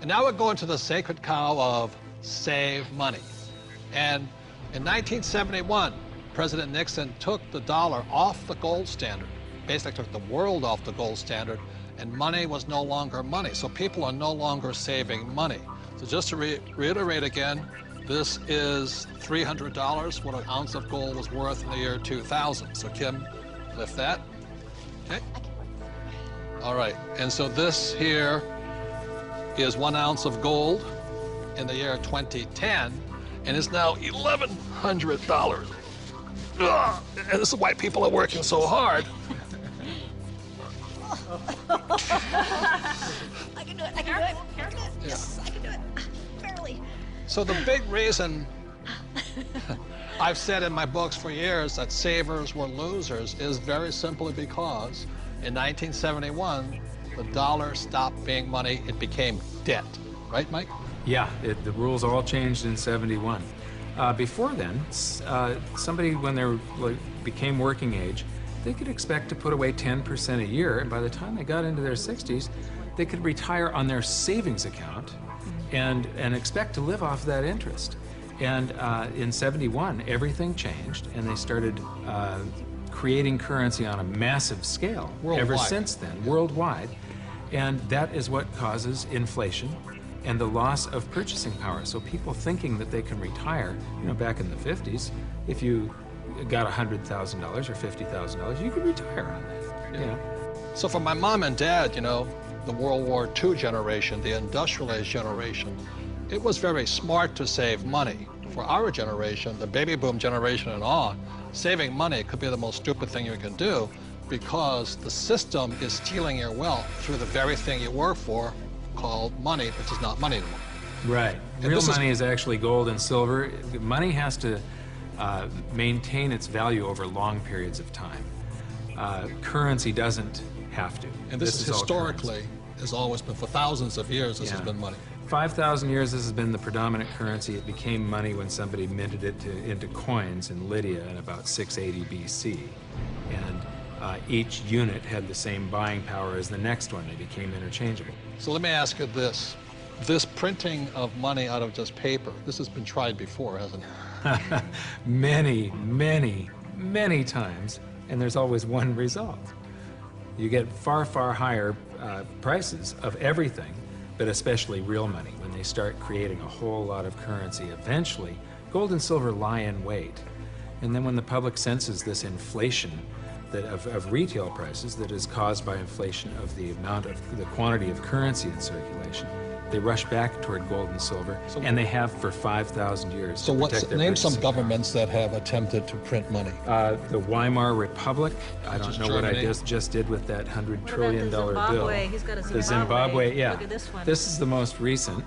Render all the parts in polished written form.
And now we're going to the sacred cow of save money. And in 1971, President Nixon took the dollar off the gold standard, basically took the world off the gold standard, and money was no longer money. So people are no longer saving money. So just to reiterate again, this is $300, what an ounce of gold was worth in the year 2000. So Kim, lift that. Okay. All right, and so this here is 1 ounce of gold in the year 2010, and it's now $1,100. Ugh, and this is why people are working so hard. I can do it, I can do it. Yes, I can do it. Barely. So the big reason I've said in my books for years that savers were losers is very simply because in 1971, the dollar stopped being money, it became debt. Right, Mike? Yeah, the rules all changed in '71. Before then, somebody, when they became working age, they could expect to put away 10% a year, and by the time they got into their 60s, they could retire on their savings account and expect to live off that interest. And in '71, everything changed, and they started creating currency on a massive scale. Worldwide. Ever since then, worldwide. And that is what causes inflation and the loss of purchasing power. So people thinking that they can retire, you know, back in the 50s, if you got $100,000 or $50,000, you could retire on that, you know. So for my mom and dad, you know, the World War II generation, the industrial age generation, it was very smart to save money. For our generation, the baby boom generation and on, saving money could be the most stupid thing you can do because the system is stealing your wealth through the very thing you work for, called money, which is not money anymore. Right. Real money is actually gold and silver. Money has to maintain its value over long periods of time. Currency doesn't have to. And this is historically, has always been, for thousands of years, this has been money. 5,000 years, this has been the predominant currency. It became money when somebody minted it into coins in Lydia in about 680 BC. And each unit had the same buying power as the next one. They became interchangeable. So let me ask you this. This printing of money out of just paper, this has been tried before, hasn't it? Many, many, many times, and there's always one result. You get far, far higher prices of everything, but especially real money. When they start creating a whole lot of currency, eventually, gold and silver lie in wait. And then when the public senses this inflation of retail prices that is caused by inflation of the quantity of currency in circulation, they rush back toward gold and silver, and they have for 5,000 years. So name some governments that have attempted to print money. The Weimar Republic. I don't know what I just did with that $100 trillion bill. He's got a Zimbabwe. The Zimbabwe, yeah. Look at this one. This is the most recent,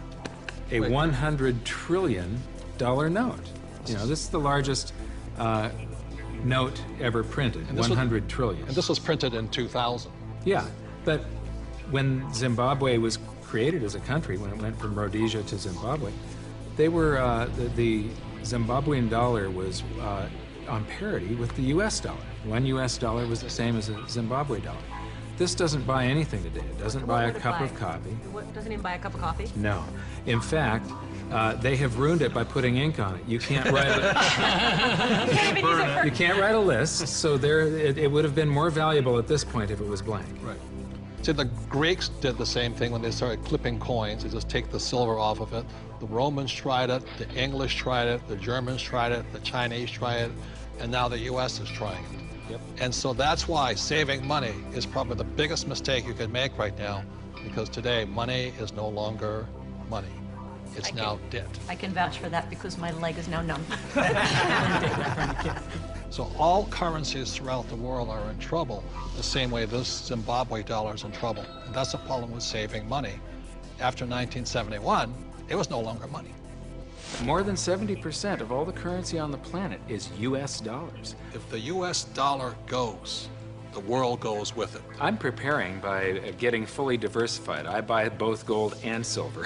a $100 trillion note. You know, this is the largest note ever printed, 100 trillion. And this was printed in 2000. Yeah, but when Zimbabwe was created as a country, when it went from Rhodesia to Zimbabwe, they were, the Zimbabwean dollar was on parity with the US dollar. One US dollar was the same as a Zimbabwe dollar. This doesn't buy anything today. It doesn't buy a cup of coffee. What, doesn't even buy a cup of coffee? No. In fact, they have ruined it by putting ink on it. You can't write you can't write a list, so it would have been more valuable at this point if it was blank. Right. See, the Greeks did the same thing when they started clipping coins. They just take the silver off of it. The Romans tried it, the English tried it, the Germans tried it, the Chinese tried it, and now the US is trying it. Yep. And so that's why saving money is probably the biggest mistake you could make right now, because today money is no longer money. It's now debt. I can vouch for that because my leg is now numb. So all currencies throughout the world are in trouble, the same way this Zimbabwe dollar is in trouble. And that's the problem with saving money. After 1971, it was no longer money. More than 70% of all the currency on the planet is US dollars. If the US dollar goes, the world goes with it. I'm preparing by getting fully diversified. I buy both gold and silver.